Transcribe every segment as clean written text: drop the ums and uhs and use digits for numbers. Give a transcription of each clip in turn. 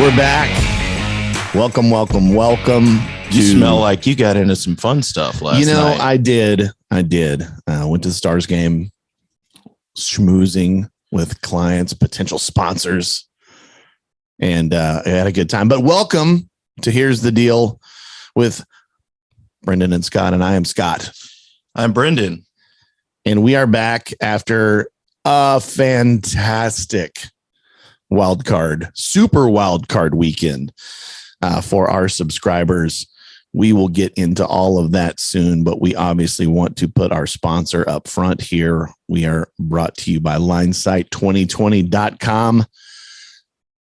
we're back. Welcome. You smell like you got into some fun stuff last night. I did. Went to the Stars game, schmoozing with clients, potential sponsors, and I had a good time. But welcome to Here's the Deal with Brendan and Scott, and I am Scott. I'm Brendan. And we are back after a fantastic super wildcard weekend for our subscribers. We will get into all of that soon, but we obviously want to put our sponsor up front here. We are brought to you by linesight2020.com.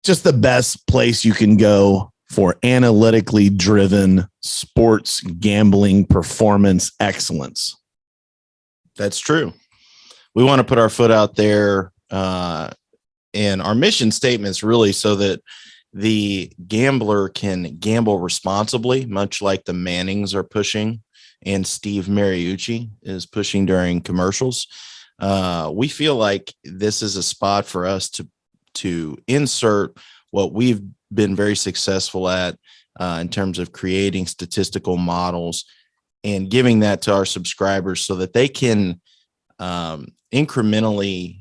Just the best place you can go for analytically driven sports gambling performance excellence. That's true. We want to put our foot out there, and our mission statement is really so that the gambler can gamble responsibly, much like the Mannings are pushing and Steve Mariucci is pushing during commercials. We feel like this is a spot for us to insert what we've been very successful at in terms of creating statistical models and giving that to our subscribers so that they can incrementally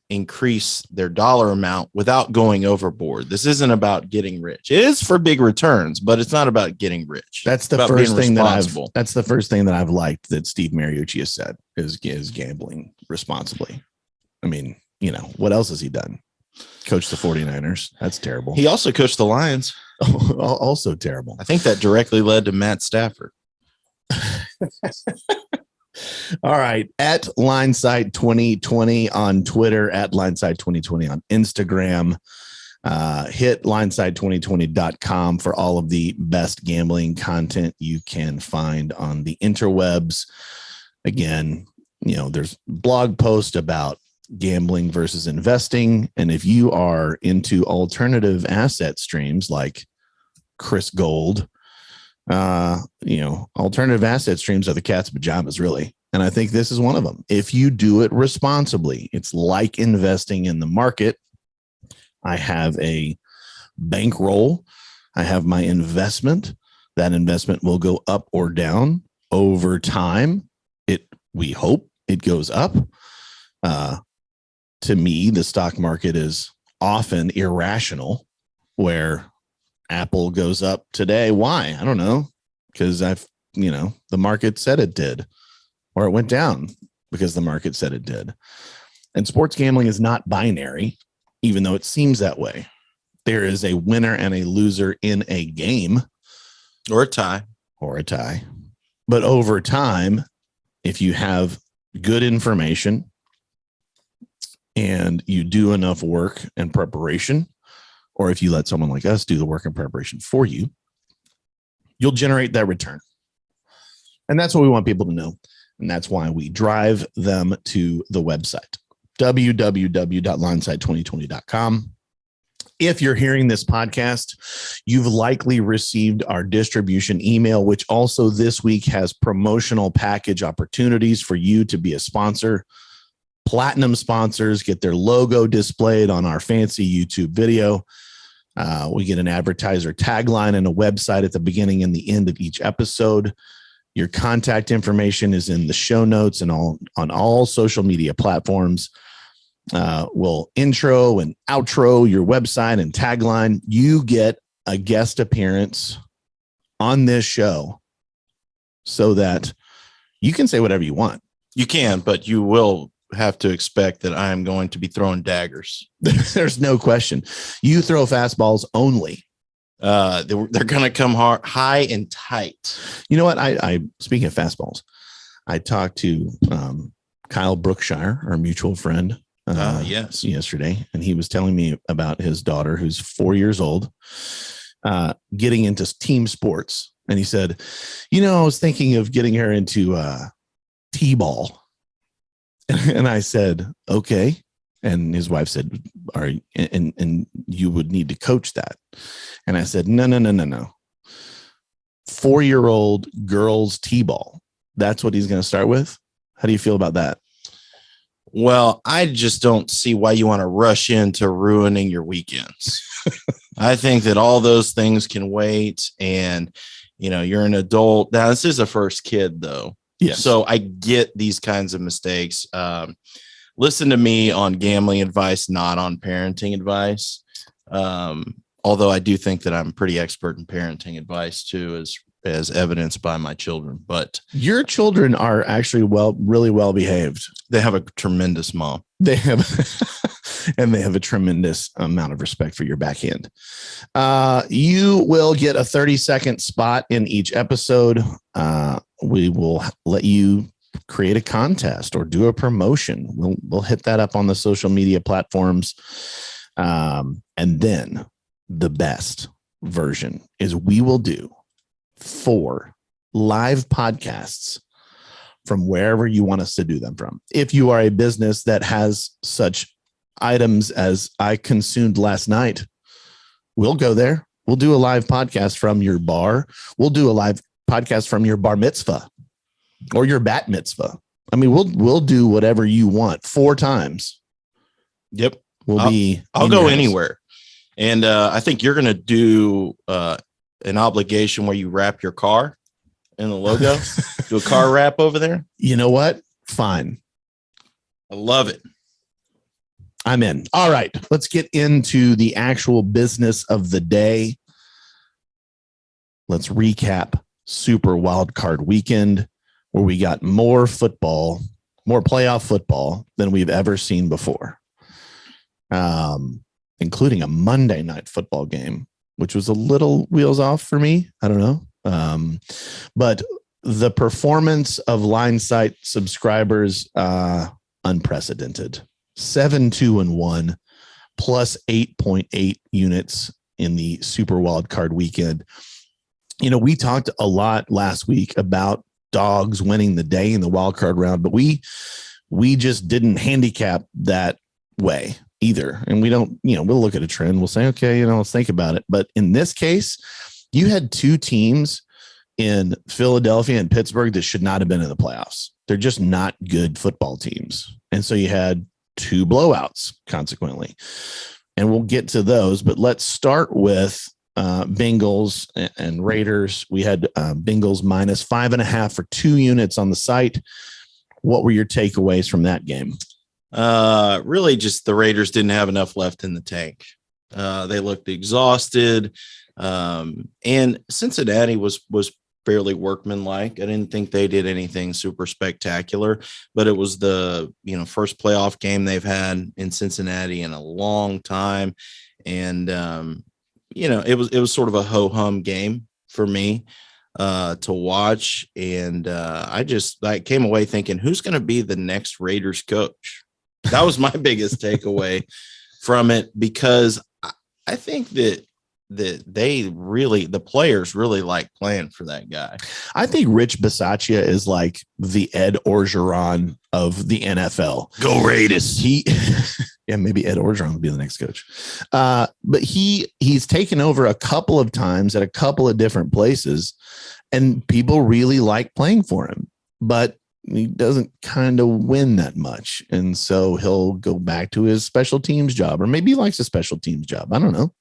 increase their dollar amount without going overboard. This isn't about getting rich. It is for big returns, but it's not about getting rich. That's the first thing that I've liked that Steve Mariucci has said is gambling responsibly. I mean, what else has he done? Coached the 49ers. That's terrible. He also coached the Lions. Also terrible. I think that directly led to Matt Stafford. All right. At Linesight2020 on Twitter, at Linesight2020 on Instagram. Hit Linesight2020.com for all of the best gambling content you can find on the interwebs. Again, there's blog posts about gambling versus investing. And if you are into alternative asset streams like Chris Gold, alternative asset streams are the cat's pajamas, really. And I think this is one of them. If you do it responsibly, it's like investing in the market. I have a bankroll. I have my investment. That investment will go up or down over time. We hope it goes up. To me, the stock market is often irrational, where Apple goes up today. Why? I don't know. Because the market said it did, or it went down because the market said it did. And sports gambling is not binary, even though it seems that way. There is a winner and a loser in a game, or a tie. But over time, if you have good information and you do enough work and preparation, or if you let someone like us do the work and preparation for you, you'll generate that return. And that's what we want people to know. And that's why we drive them to the website, www.linesight2020.com. If you're hearing this podcast, you've likely received our distribution email, which also this week has promotional package opportunities for you to be a sponsor. Platinum sponsors get their logo displayed on our fancy YouTube video. We get an advertiser tagline and a website at the beginning and the end of each episode. Your contact information is in the show notes and on all social media platforms. We'll intro and outro your website and tagline. You get a guest appearance on this show so that you can say whatever you want. You can, but you will have to expect that I am going to be throwing daggers. There's no question. You throw fastballs only. They're going to come high and tight. You know what? I speaking of fastballs, I talked to Kyle Brookshire, our mutual friend, yesterday, and he was telling me about his daughter, who's 4 years old, getting into team sports. And he said, I was thinking of getting her into t-ball. And I said, okay. And his wife said, and you would need to coach that. And I said, no. 4-year-old girls t-ball. That's what he's going to start with. How do you feel about that? Well, I just don't see why you want to rush into ruining your weekends. I think that all those things can wait. And, you're an adult. Now, this is a first kid, though. Yes. So I get these kinds of mistakes. Listen to me on gambling advice, not on parenting advice. Although I do think that I'm pretty expert in parenting advice, too, as evidenced by my children. But your children are actually really well behaved. They have a tremendous mom. They have, and they have a tremendous amount of respect for your backhand. You will get a 30-second spot in each episode. We will let you create a contest or do a promotion. We'll hit that up on the social media platforms. And then the best version is we will do 4 live podcasts from wherever you want us to do them from. If you are a business that has such items as I consumed last night, we'll go there. We'll do a live podcast from your bar. We'll do a live podcast from your bar mitzvah or your bat mitzvah. I mean, we'll do whatever you want 4 times. Yep. I'll go anywhere. And I think you're going to do an obligation where you wrap your car in the logo. Do a car wrap over there. You know what? Fine. I love it. I'm in. All right. Let's get into the actual business of the day. Let's recap Super Wildcard Weekend, where we got more playoff football than we've ever seen before, including a Monday night football game, which was a little wheels off for me. I don't know. But the performance of Line Sight subscribers, unprecedented. 7-2-1 plus 8.8 units in the Super Wildcard Weekend. We talked a lot last week about dogs winning the day in the wildcard round, but we just didn't handicap that way either. And we don't, we'll look at a trend. We'll say, okay, let's think about it. But in this case, you had 2 teams in Philadelphia and Pittsburgh that should not have been in the playoffs. They're just not good football teams. And so you had 2 blowouts consequently. And we'll get to those, but let's start with Bengals and Raiders. We had Bengals minus 5.5 for 2 units on the site. What were your takeaways from that game? Really just the Raiders didn't have enough left in the tank. They looked exhausted. And Cincinnati was fairly workmanlike. I didn't think they did anything super spectacular, but it was the, first playoff game they've had in Cincinnati in a long time. And, it was sort of a ho-hum game for me to watch. And I came away thinking, who's going to be the next Raiders coach? That was my biggest takeaway from it, because I think that the players really like playing for that guy. I think Rich Bisaccia is like the Ed Orgeron of the NFL. Go Raiders. Maybe Ed Orgeron will be the next coach. But he's taken over a couple of times at a couple of different places, and people really like playing for him, but he doesn't kind of win that much. And so he'll go back to his special teams job, or maybe he likes a special teams job. I don't know.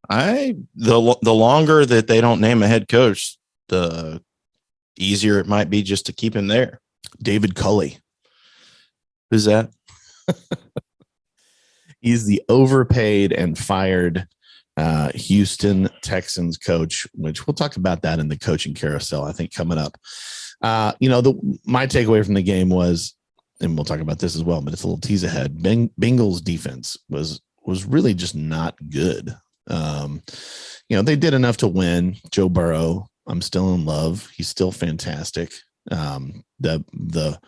The longer that they don't name a head coach, the easier it might be just to keep him there. David Culley. Who's that? He's the overpaid and fired Houston Texans coach, which we'll talk about that in the coaching carousel, I think, coming up. My takeaway from the game was, and we'll talk about this as well, but it's a little tease ahead. Bengals defense was really just not good. They did enough to win. Joe Burrow, I'm still in love. He's still fantastic. The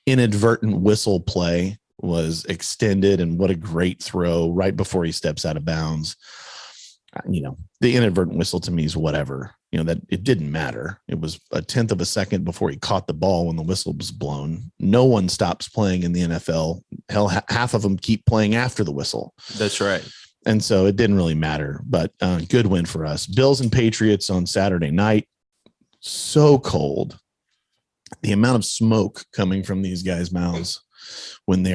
inadvertent whistle play was extended, and what a great throw right before he steps out of bounds. The inadvertent whistle to me is whatever, that it didn't matter. It was a 10th of a second before he caught the ball when the whistle was blown. No one stops playing in the NFL. Hell, half of them keep playing after the whistle. That's right. And so it didn't really matter, but good win for us. Bills and Patriots on Saturday night. So cold. The amount of smoke coming from these guys' mouths when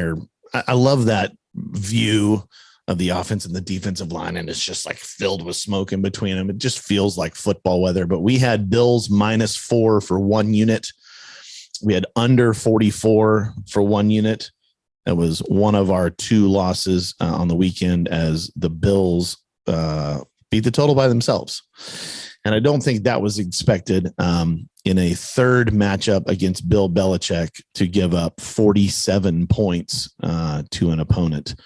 I love that view of the offense and the defensive line, and it's just like filled with smoke in between them. It just feels like football weather. But we had Bills -4 for 1 unit. We had under 44 for 1 unit. That was one of our 2 losses on the weekend, as the Bills beat the total by themselves. And I don't think that was expected in a third matchup against Bill Belichick to give up 47 points to an opponent.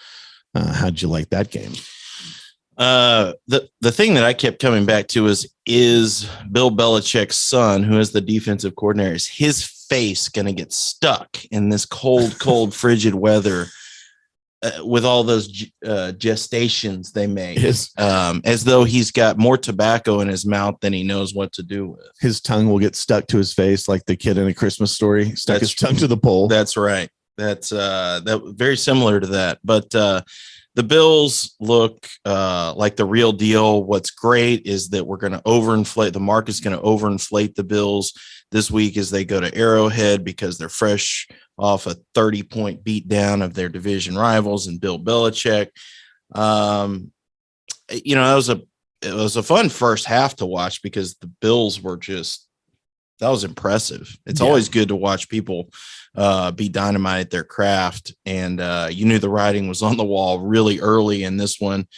How'd you like that game? The thing that I kept coming back to is Bill Belichick's son, who is the defensive coordinator, is his face going to get stuck in this cold, frigid weather with all those gestations they make, as though he's got more tobacco in his mouth than he knows what to do with. His tongue will get stuck to his face like the kid in A Christmas Story stuck his tongue to the pole. That's right. That's that very similar to that. But the Bills look like the real deal. What's great is that we're going to overinflate. The market's going to overinflate the Bills this week as they go to Arrowhead, because they're fresh off a 30-point beatdown of their division rivals and Bill Belichick. It was a fun first half to watch, because the Bills were that was impressive. It's always good to watch people be dynamite at their craft. And you knew the writing was on the wall really early in this one.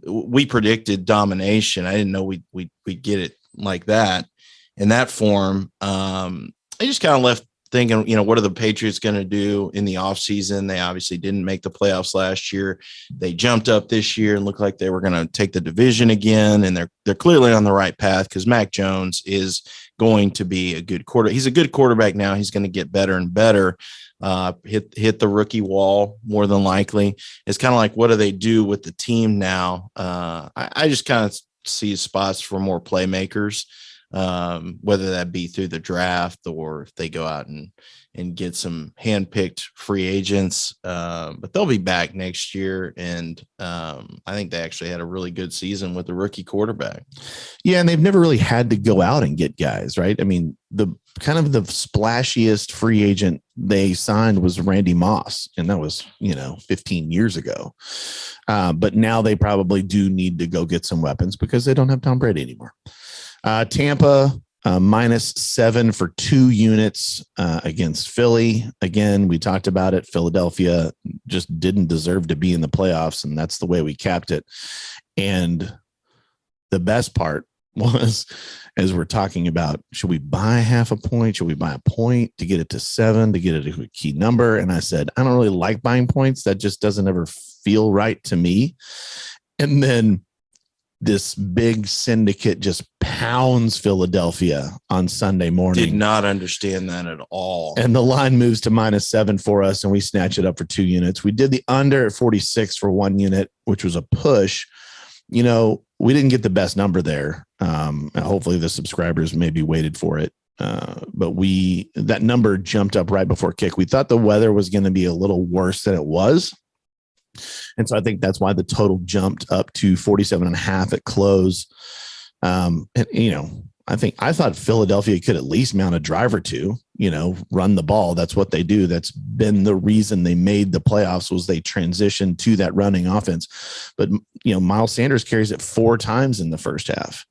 We predicted domination. I didn't know we'd get it like that in that form. I just kind of left thinking, what are the Patriots going to do in the offseason? They obviously didn't make the playoffs last year. They jumped up this year and looked like they were going to take the division again. And they're clearly on the right path, because Mac Jones is going to be a good quarterback. He's a good quarterback now. He's going to get better and better. Hit the rookie wall more than likely. It's kind of like, what do they do with the team now? I just kind of see spots for more playmakers, whether that be through the draft or if they go out and get some handpicked free agents. But they'll be back next year. And I think they actually had a really good season with the rookie quarterback. Yeah. And they've never really had to go out and get guys, right? I mean, the kind of the splashiest free agent they signed was Randy Moss. And that was, 15 years ago. But now they probably do need to go get some weapons, because they don't have Tom Brady anymore. Tampa -7 for 2 units against Philly. Again, we talked about it. Philadelphia just didn't deserve to be in the playoffs, and that's the way we capped it. And the best part was, as we're talking about, should we buy half a point? Should we buy a point to get it to 7, to get it to a key number? And I said, I don't really like buying points. That just doesn't ever feel right to me. And then this big syndicate just pounds Philadelphia on Sunday morning. Did not understand that at all. And the line moves to -7 for us, and we snatch it up for 2 units. We did the under at 46 for 1 unit, which was a push. We didn't get the best number there. Hopefully the subscribers maybe waited for it. But that number jumped up right before kick. We thought the weather was going to be a little worse than it was. And so I think that's why the total jumped up to 47.5 at close. I thought Philadelphia could at least mount a drive or two, run the ball. That's what they do. That's been the reason they made the playoffs, was they transitioned to that running offense. But, Miles Sanders carries it 4 times in the first half.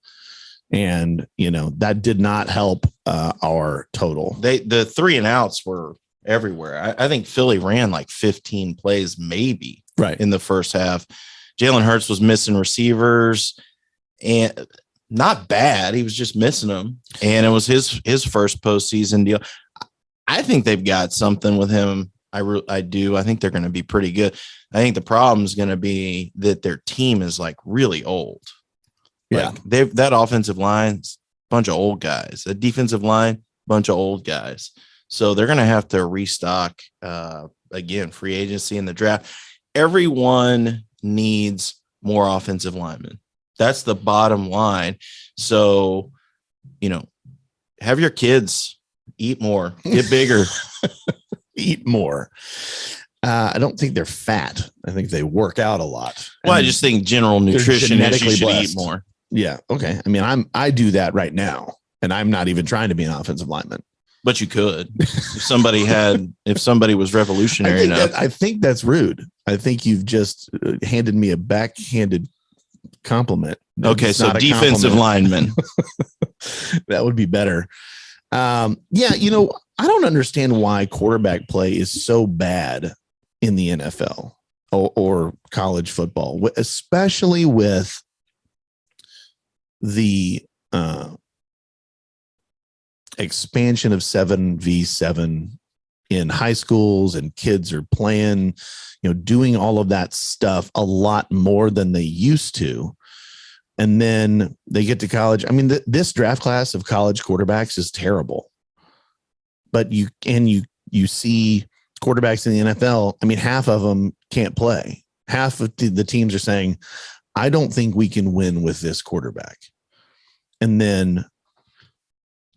And, that did not help our total. The 3 and outs were everywhere. I think Philly ran like 15 plays, maybe in the first half. Jalen Hurts was missing receivers, and not bad. He was just missing them. And it was his first postseason deal. I think they've got something with him. I do. I think they're going to be pretty good. I think the problem is going to be that their team is like really old. Yeah. That offensive line's a bunch of old guys. The defensive line, bunch of old guys. So they're going to have to restock again, free agency in the draft. Everyone needs more offensive linemen. That's the bottom line. So, have your kids eat more, get bigger, eat more. I don't think they're fat. I think they work out a lot. Well, I just think general nutrition is you should eat more. Yeah. Okay. I mean, I do that right now, and I'm not even trying to be an offensive lineman. But you could, if somebody was revolutionary enough. I think that's rude. I think you've just handed me a backhanded compliment. Okay, so defensive lineman. That would be better. Yeah, I don't understand why quarterback play is so bad in the NFL or college football, especially with the expansion of 7v7 in high schools, and kids are playing, doing all of that stuff a lot more than they used to. And then they get to college. I mean, this draft class of college quarterbacks is terrible. But you see quarterbacks in the NFL. I mean, half of them can't play. Half of the teams are saying, I don't think we can win with this quarterback. And then,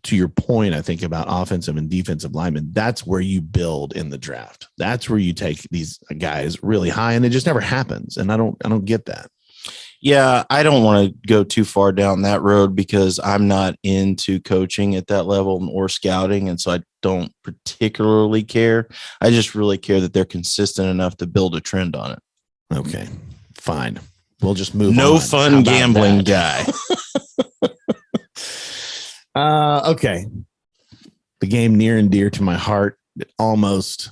to your point, I think about offensive and defensive linemen, that's where you build in the draft. That's where you take these guys really high, and it just never happens. And I don't get that. Yeah, I don't want to go too far down that road because I'm not into coaching at that level or scouting. And so I don't particularly care. I just really care that they're consistent enough to build a trend on it. Okay, fine. We'll just move on. No fun gambling guy. Okay. The game near and dear to my heart. It almost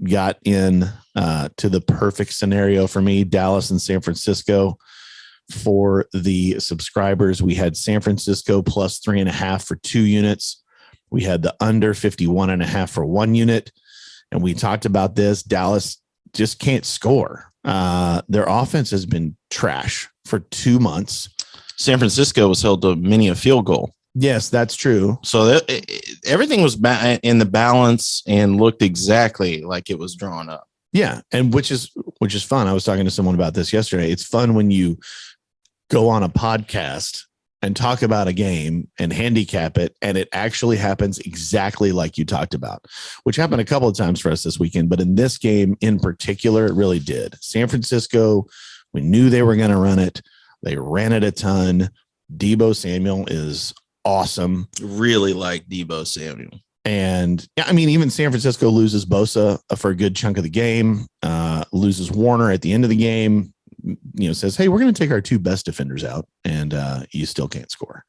got in to the perfect scenario for me. Dallas and San Francisco. For the subscribers, we had San Francisco plus 3.5 for 2 units. We had the under 51.5 for 1 unit. And we talked about this. Dallas just can't score. Their offense has been trash for 2 months. San Francisco was held to many a field goal. Yes, that's true. So everything was in the balance and looked exactly like it was drawn up. Yeah, and which is fun. I was talking to someone about this yesterday. It's fun when you go on a podcast and talk about a game and handicap it, and it actually happens exactly like you talked about, which happened a couple of times for us this weekend. But in this game in particular, it really did. San Francisco, we knew they were going to run it. They ran it a ton. Deebo Samuel is awesome. Really like Deebo Samuel. And yeah, I mean, even San Francisco loses Bosa for a good chunk of the game, loses Warner at the end of the game, says, hey, we're going to take our 2 best defenders out, and you still can't score.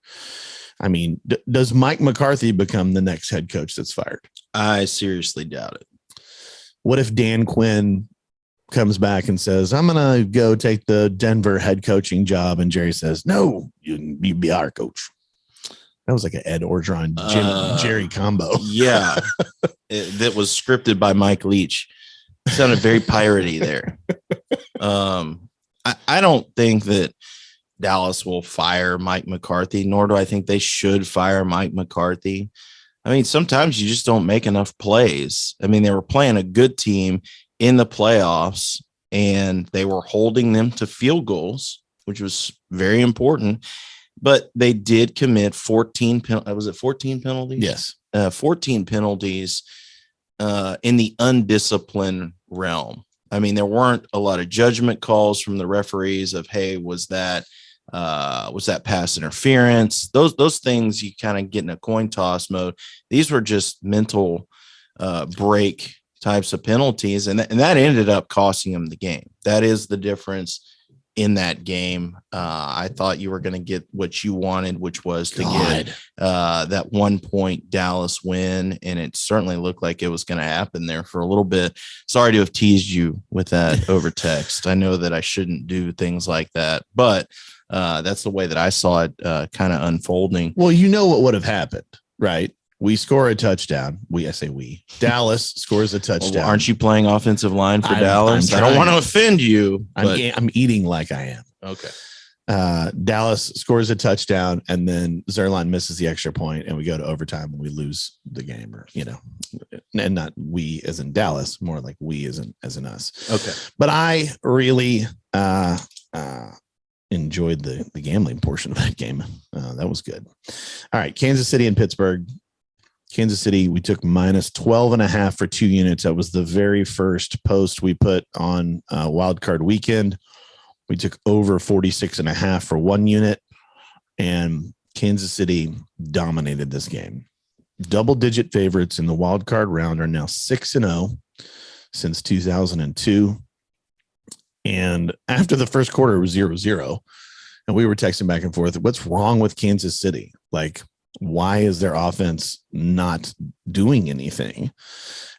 I mean, does Mike McCarthy become the next head coach that's fired? I seriously doubt it. What if Dan Quinn comes back and says, I'm going to go take the Denver head coaching job, and Jerry says, no, you be our coach? That was like an Ed Orgeron, Jerry combo. Yeah. That was scripted by Mike Leach. It sounded very piratey there. I don't think that Dallas will fire Mike McCarthy, nor do I think they should fire Mike McCarthy. I mean, sometimes you just don't make enough plays. I mean, they were playing a good team in the playoffs, and they were holding them to field goals, which was very important. But they did commit 14 penalties? Yes. 14 penalties in the undisciplined realm. I mean, there weren't a lot of judgment calls from the referees of, hey, was that pass interference? Those things you kind of get in a coin toss mode. These were just mental break types of penalties, and that ended up costing them the game. That is the difference in that game. I thought you were going to get what you wanted, which was to get that 1 point Dallas win. And it certainly looked like it was going to happen there for a little bit. Sorry to have teased you with that over text. I know that I shouldn't do things like that, but that's the way that I saw it kind of unfolding. Well, you know what would have happened, right? We score a touchdown. Dallas scores a touchdown. Well, aren't you playing offensive line for Dallas? I don't want to offend you. I'm eating like I am. Okay. Dallas scores a touchdown, and then Zerline misses the extra point, and we go to overtime and we lose the game, or, and not we as in Dallas, more like we as in us. Okay. But I really enjoyed the gambling portion of that game. That was good. All right. Kansas City and Pittsburgh. Kansas City, we took minus 12.5 for 2 units. That was the very first post we put on Wildcard Weekend. We took over 46.5 for 1 unit, and Kansas City dominated this game. double-digit favorites in the wild card round, are now 6-0 since 2002. And after the first quarter, it was 0-0. And we were texting back and forth, what's wrong with Kansas City? Like, why is their offense not doing anything?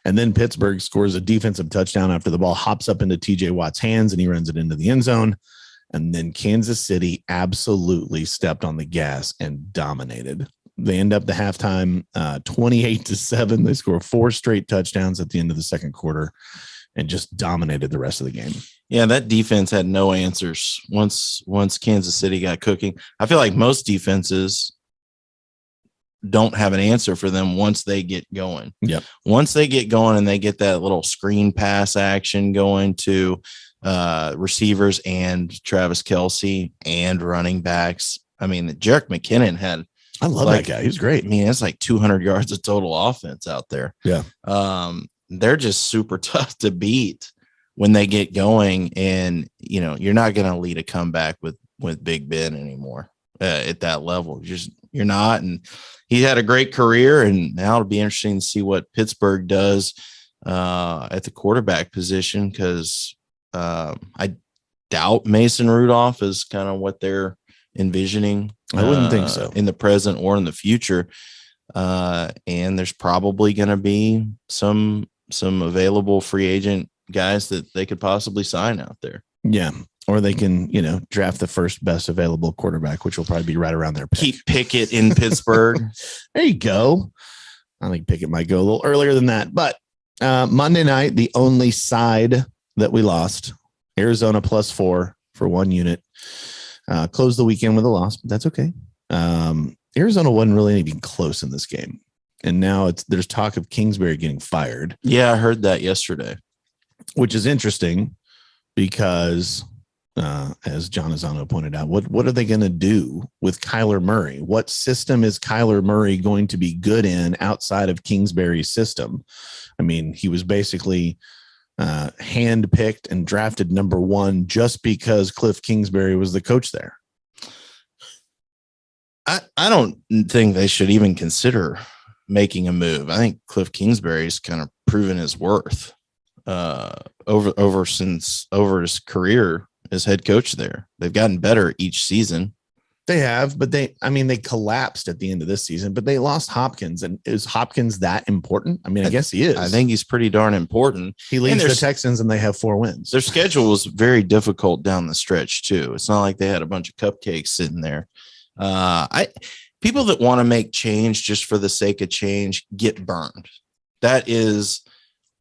And then Pittsburgh scores a defensive touchdown after the ball hops up into TJ Watt's hands and he runs it into the end zone. And then Kansas City absolutely stepped on the gas and dominated. They end up the halftime 28-7. They score 4 straight touchdowns at the end of the second quarter and just dominated the rest of the game. Yeah, that defense had no answers once Kansas City got cooking. I feel like most defenses don't have an answer for them once they get going. Yep. Once they get going and they get that little screen pass action going to receivers and Travis Kelce and running backs. I mean, Jerick McKinnon had. I love that guy. He's great. I mean, it's like 200 yards of total offense out there. Yeah. They're just super tough to beat when they get going. And, you know, you're not going to lead a comeback with Big Ben anymore at that level. You're not. And he had a great career. And now it'll be interesting to see what Pittsburgh does at the quarterback position, because I doubt Mason Rudolph is kind of what they're envisioning. I wouldn't think so in the present or in the future. And there's probably going to be some available free agent guys that they could possibly sign out there. Yeah. Or they can, you know, draft the first best available quarterback, which will probably be right around their pick. Keep Pickett in Pittsburgh. There you go. I think Pickett might go a little earlier than that. But Monday night, the only side that we lost, Arizona +4 for 1 unit. Closed the weekend with a loss, but that's okay. Arizona wasn't really even close in this game. And now there's talk of Kingsbury getting fired. Yeah, I heard that yesterday. Which is interesting because, as John Azano pointed out, what are they going to do with Kyler Murray? What system is Kyler Murray going to be good in outside of Kingsbury's system? I mean, he was basically handpicked and drafted number 1 just because Cliff Kingsbury was the coach there. I don't think they should even consider making a move. I think Cliff Kingsbury's kind of proven his worth over his career as head coach there. They've gotten better each season. They have, but they collapsed at the end of this season, but they lost Hopkins. And is Hopkins that important? I mean, I guess he is. I think he's pretty darn important. He leads the Texans and they have 4 wins. Their schedule was very difficult down the stretch too. It's not like they had a bunch of cupcakes sitting there. People that want to make change just for the sake of change get burned. That is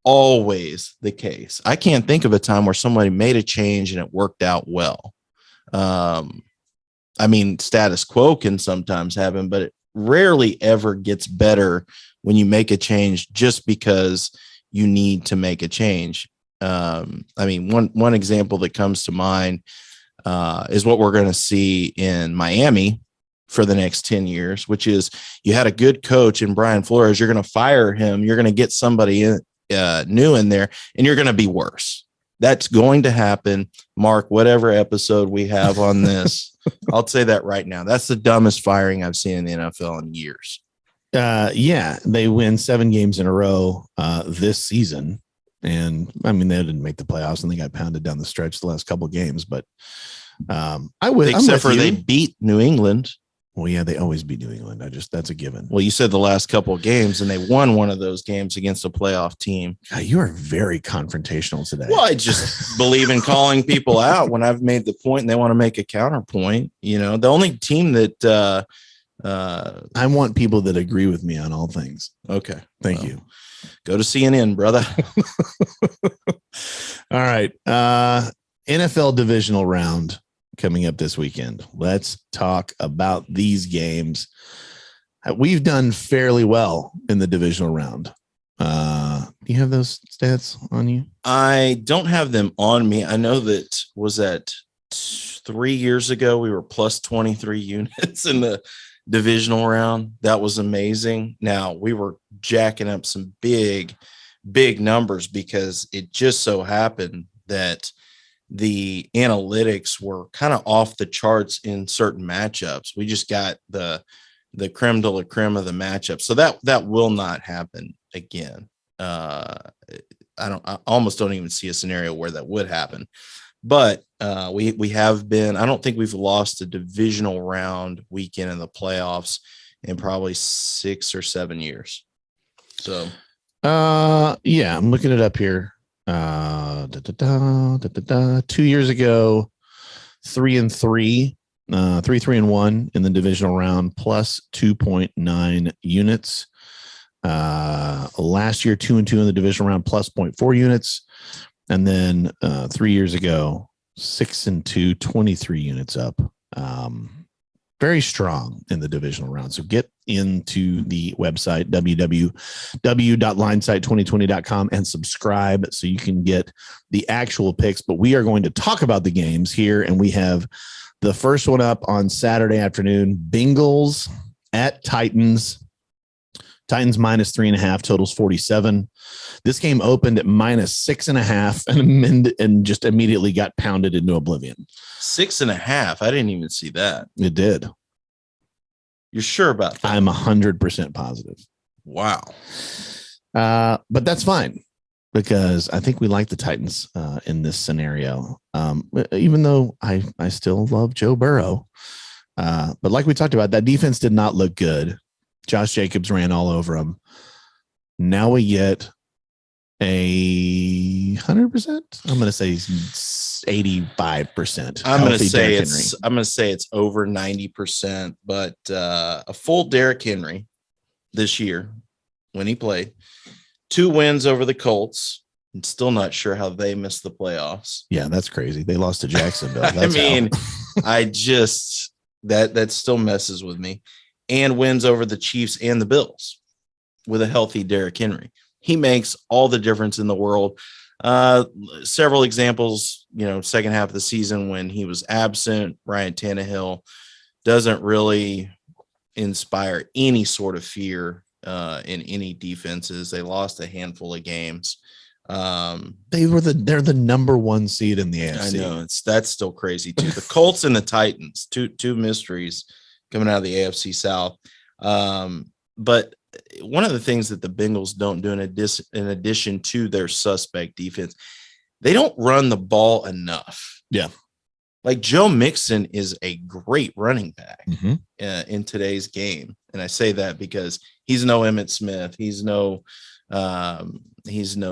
always the case. I can't think of a time where somebody made a change and it worked out well. I mean, status quo can sometimes happen, but it rarely ever gets better when you make a change just because you need to make a change. I mean, one example that comes to mind is what we're going to see in Miami for the next 10 years, which is you had a good coach in Brian Flores. You're going to fire him. You're going to get somebody new in there, and you're going to be worse. That's going to happen. Mark, whatever episode we have on this, I'll say that right now. That's the dumbest firing I've seen in the NFL in years. Yeah, they win 7 games in a row this season. And I mean, they didn't make the playoffs and they got pounded down the stretch the last couple of games, but except for they beat New England. Well, yeah, they always beat New England. That's a given. Well, you said the last couple of games, and they won one of those games against a playoff team. God, you are very confrontational today. Well, I just believe in calling people out when I've made the point and they want to make a counterpoint. You know, the only team that I want people that agree with me on all things. Okay. Thank you. Go to CNN, brother. All right. NFL divisional round coming up this weekend. Let's talk about these games. We've done fairly well in the divisional round. Do you have those stats on you? I don't have them on me. I know that was that 3 years ago, we were plus 23 units in the divisional round. That was amazing. Now we were jacking up some big numbers because it just so happened that the analytics were kind of off the charts in certain matchups. We just got the the creme de la creme of the matchup. So that will not happen again. I almost don't even see a scenario where that would happen. But we have been, I don't think we've lost a divisional round weekend in the playoffs in probably 6 or 7 years. So yeah, I'm looking it up here. 2 years ago, 3-3, 3-3-1 in the divisional round, plus 2.9 units. Last year, 2-2 in the divisional round, plus 0.4 units. And then 3 years ago, 6-2, 23 units up. Very strong in the divisional round. So get into the website, www.linesight2020.com, and subscribe so you can get the actual picks. But we are going to talk about the games here, and we have the first one up on Saturday afternoon, Bengals at Titans. Titans minus 3.5, totals 47. This game opened at minus 6.5 and just immediately got pounded into oblivion. 6.5. I didn't even see that. It did. You're sure about that? I'm 100% positive. Wow. But that's fine because I think we like the Titans in this scenario. Even though I still love Joe Burrow. But like we talked about, that defense did not look good. Josh Jacobs ran all over him. Now we get a 100%. I'm going to say 85%. I'm going to say it's over 90%, but a full Derrick Henry this year when he played, 2 wins over the Colts. I'm still not sure how they missed the playoffs. Yeah, that's crazy. They lost to Jacksonville. That still messes with me. And wins over the Chiefs and the Bills with a healthy Derrick Henry. He makes all the difference in the world. Several examples, second half of the season when he was absent, Ryan Tannehill doesn't really inspire any sort of fear in any defenses. They lost a handful of games. They're the number 1 seed in the AFC. I know that's still crazy too. The Colts and the Titans, two mysteries coming out of the AFC South. But one of the things that the Bengals don't do in addition to their suspect defense, they don't run the ball enough. Yeah. Like Joe Mixon is a great running back in today's game. And I say that because he's no Emmitt Smith. He's no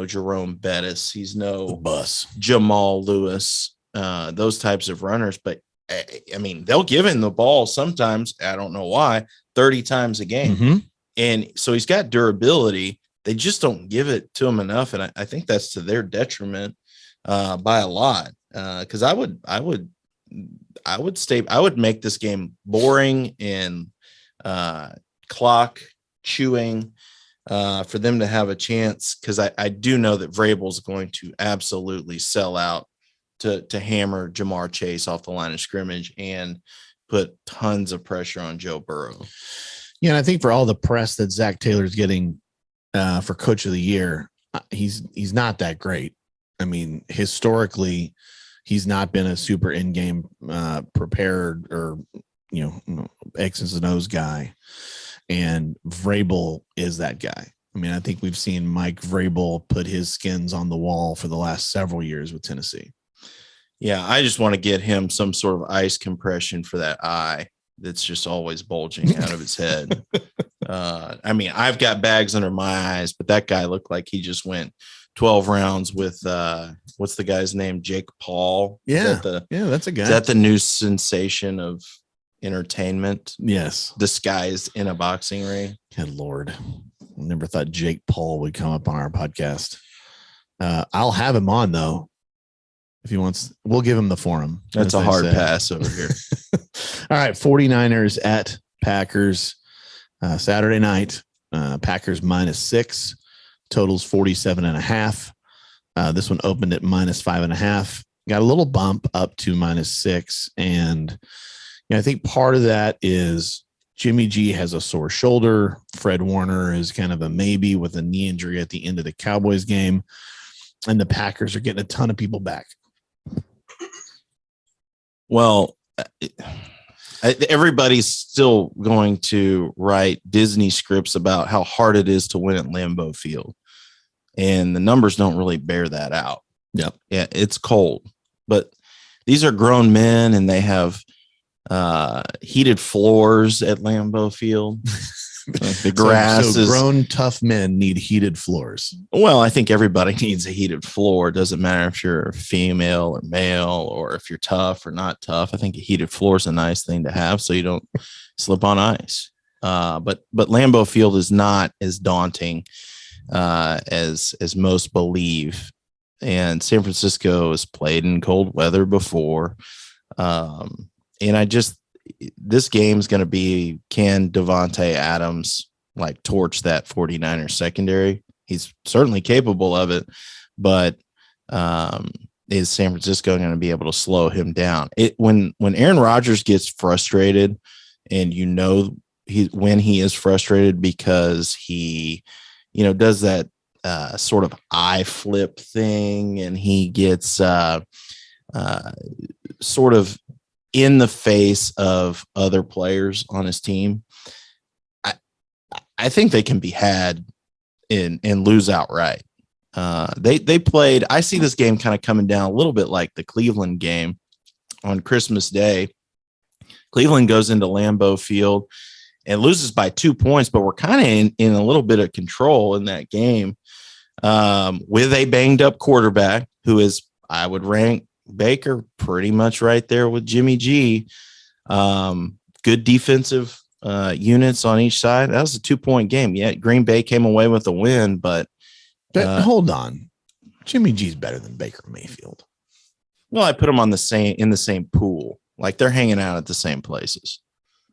Jerome Bettis. He's no bus Jamal Lewis, those types of runners. But I mean, they'll give him the ball sometimes. I don't know why, 30 times a game. Mm-hmm. And so he's got durability. They just don't give it to him enough. And I think that's to their detriment by a lot. Because I would make this game boring and clock chewing for them to have a chance. Because I do know that Vrabel's going to absolutely sell out to hammer Jamar Chase off the line of scrimmage and put tons of pressure on Joe Burrow. Yeah, and I think for all the press that Zach Taylor's getting for Coach of the Year, he's not that great. I mean, historically, he's not been a super in-game prepared or X's and O's guy, and Vrabel is that guy. I mean, I think we've seen Mike Vrabel put his skins on the wall for the last several years with Tennessee. Yeah, I just want to get him some sort of ice compression for that eye that's just always bulging out of his head. I mean, I've got bags under my eyes, but that guy looked like he just went 12 rounds with what's the guy's name? Jake Paul. Yeah, that's a guy. Is that the new sensation of entertainment? Yes. Disguised in a boxing ring. Good Lord. I never thought Jake Paul would come up on our podcast. I'll have him on though. If he wants, we'll give him the forum. That's a hard pass over here. All right. 49ers at Packers Saturday night. Packers -6, totals 47.5. This one opened at -5.5, got a little bump up to -6. And I think part of that is Jimmy G has a sore shoulder. Fred Warner is kind of a maybe with a knee injury at the end of the Cowboys game. And the Packers are getting a ton of people back. Well, Everybody's still going to write Disney scripts about how hard it is to win at Lambeau Field. And the numbers don't really bear that out. Yep. Yeah, it's cold. But these are grown men, and they have heated floors at Lambeau Field. The grass so is grown, tough men need heated floors. Well, I think everybody needs a heated floor. It doesn't matter if you're female or male, or if you're tough or not tough. I think a heated floor is a nice thing to have so you don't slip on ice. But Lambeau Field is not as daunting as most believe. And San Francisco has played in cold weather before. And this game's going to be, can Devontae Adams like torch that 49ers secondary? He's certainly capable of it, but is San Francisco going to be able to slow him down? When Aaron Rodgers gets frustrated, and when he is frustrated because he, does that sort of eye flip thing, and he gets sort of in the face of other players on his team, I think they can be had and lose outright. They played. I see this game kind of coming down a little bit like the Cleveland game on Christmas Day. Cleveland goes into Lambeau Field and loses by 2 points, but we're kind of in a little bit of control in that game with a banged up quarterback who is, I would rank Baker pretty much right there with Jimmy G. Good defensive units on each side. That was a 2-point game. Yeah, Green Bay came away with a win, but hold on. Jimmy G's better than Baker Mayfield. Well, I put them in the same pool. Like, they're hanging out at the same places.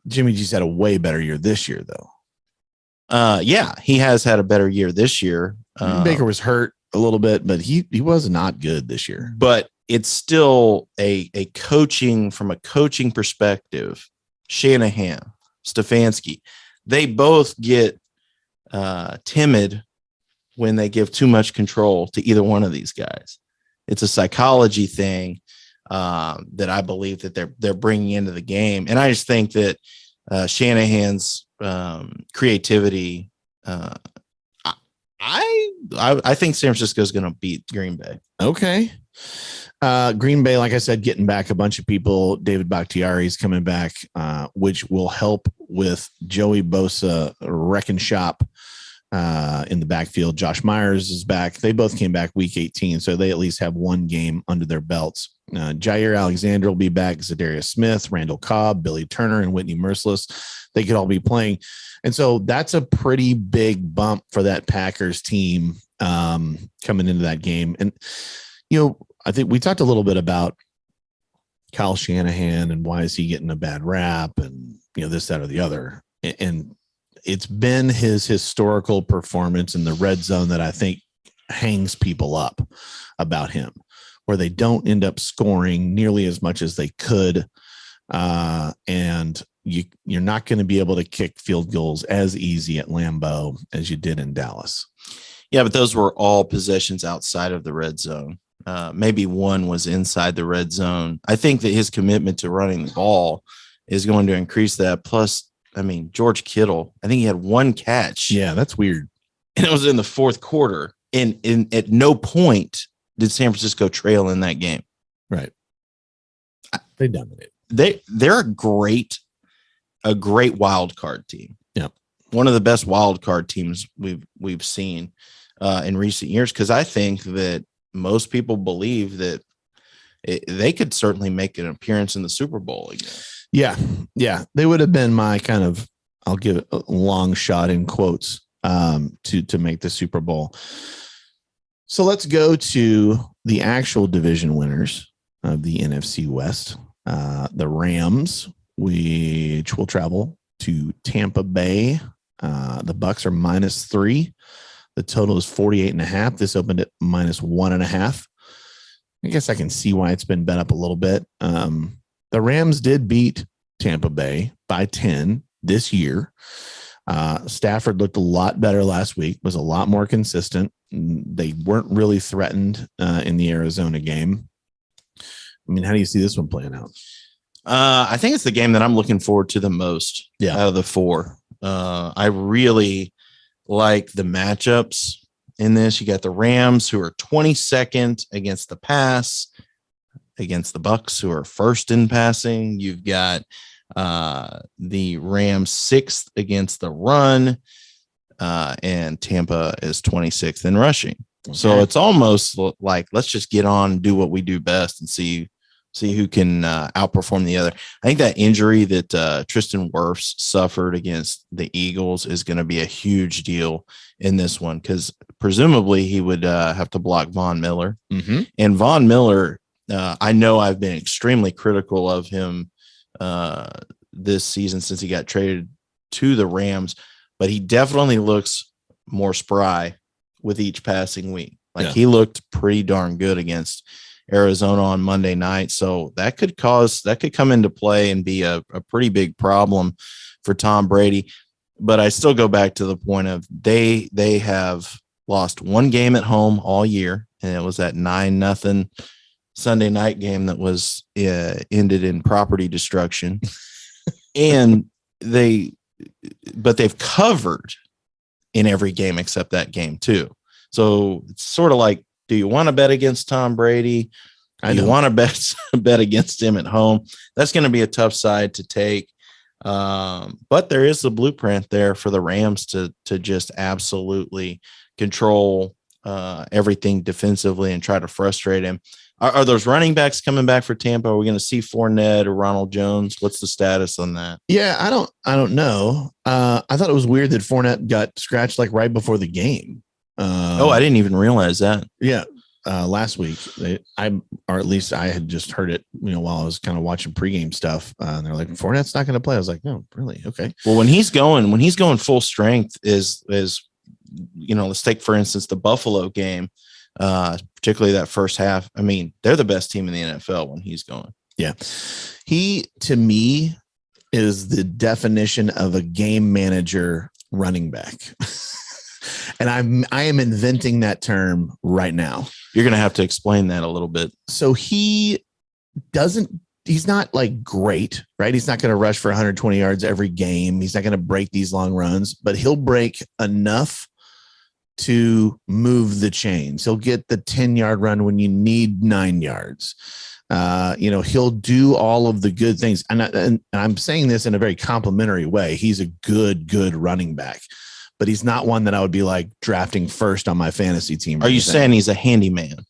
Jimmy G's had a way better year this year, though. Yeah, he has had a better year this year. Baker was hurt a little bit, but he was not good this year. But it's still a coaching, from a coaching perspective. Shanahan, Stefanski, they both get timid when they give too much control to either one of these guys. It's a psychology thing that I believe that they're bringing into the game, and I just think that Shanahan's creativity. I think San Francisco is going to beat Green Bay. Okay. Green Bay, like I said, getting back a bunch of people. David Bakhtiari is coming back, which will help with Joey Bosa wrecking shop in the backfield. Josh Myers is back. They both came back week 18, so they at least have one game under their belts. Jair Alexander will be back. Zadarius Smith, Randall Cobb, Billy Turner, and Whitney Merciless. They could all be playing. And so that's a pretty big bump for that Packers team coming into that game. And, I think we talked a little bit about Kyle Shanahan and why is he getting a bad rap and, this, that, or the other. And it's been his historical performance in the red zone that I think hangs people up about him, where they don't end up scoring nearly as much as they could. And you're not going to be able to kick field goals as easy at Lambeau as you did in Dallas. Yeah, but those were all possessions outside of the red zone. Maybe one was inside the red zone. I think that his commitment to running the ball is going to increase that. Plus, George Kittle, I think he had one catch. Yeah, that's weird. And it was in the fourth quarter. And at no point did San Francisco trail in that game. Right. They dominated. They're a great wild card team. Yeah. One of the best wild card teams we've seen in recent years, because I think that most people believe that they could certainly make an appearance in the Super Bowl again. Yeah. Yeah. They would have been my kind of, I'll give it a long shot in quotes to make the Super Bowl. So let's go to the actual division winners of the NFC West. The Rams, which will travel to Tampa Bay. The Bucs are -3. The total is 48.5. This opened at -1.5. I guess I can see why it's been bet up a little bit. The Rams did beat Tampa Bay by 10 this year. Stafford looked a lot better last week, was a lot more consistent. They weren't really threatened in the Arizona game. How do you see this one playing out? I think it's the game that I'm looking forward to the most out of the four. I really like the matchups in this. You got the Rams, who are 22nd against the pass, against the Bucs, who are first in passing. You've got the Rams 6th against the run, and Tampa is 26th in rushing. Okay. So it's almost like, let's just get on and do what we do best and see who can outperform the other. I think that injury that Tristan Wirfs suffered against the Eagles is going to be a huge deal in this one, because presumably he would have to block Von Miller. Mm-hmm. And Von Miller, I know I've been extremely critical of him this season since he got traded to the Rams, but he definitely looks more spry with each passing week. He looked pretty darn good against Arizona on Monday night. So that could come into play and be a pretty big problem for Tom Brady. But I still go back to the point of they have lost one game at home all year, and it was that 9-0 Sunday night game that was ended in property destruction. And they've covered in every game except that game too. So it's sort of like, do you want to bet against Tom Brady? Do you want to bet against him at home? That's going to be a tough side to take. But there is the blueprint there for the Rams to just absolutely control everything defensively and try to frustrate him. Are those running backs coming back for Tampa? Are we going to see Fournette or Ronald Jones? What's the status on that? Yeah, I don't know. I thought it was weird that Fournette got scratched right before the game. I didn't even realize that. Yeah. Last week, or at least I had just heard it, while I was kind of watching pregame stuff. And they're like, Fournette's not going to play. I was like, no, really? Okay. Well, when he's going full strength is let's take, for instance, the Buffalo game, particularly that first half. I mean, they're the best team in the NFL when he's going. Yeah. He, to me, is the definition of a game manager running back. And I am inventing that term right now. You're going to have to explain that a little bit. So he's not great, right? He's not going to rush for 120 yards every game. He's not going to break these long runs, but he'll break enough to move the chains. He'll get the 10-yard run when you need 9 yards. He'll do all of the good things. And I'm saying this in a very complimentary way. He's a good running back, but he's not one that I would be drafting first on my fantasy team. Are you saying he's a handyman?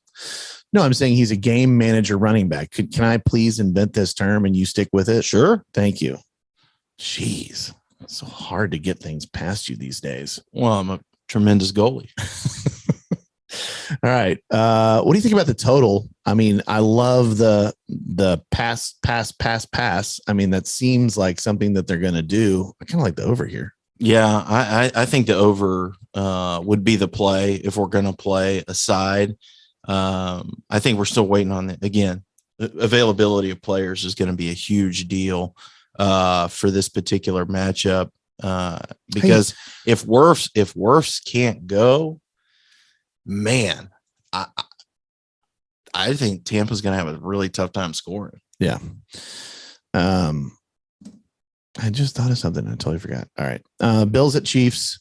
No, I'm saying he's a game manager running back. Can I please invent this term and you stick with it? Sure. Thank you. Jeez, it's so hard to get things past you these days. Well, I'm a tremendous goalie. All right. What do you think about the total? I mean, I love the pass. I mean, that seems like something that they're going to do. I kind of like the over here. Yeah, I think the over would be the play if we're going to play a side. I think we're still waiting on it. Again, availability of players is going to be a huge deal for this particular matchup because if Wirfs can't go, man, I think Tampa's going to have a really tough time scoring. Yeah. I just thought of something. I totally forgot. All right. Bills at Chiefs.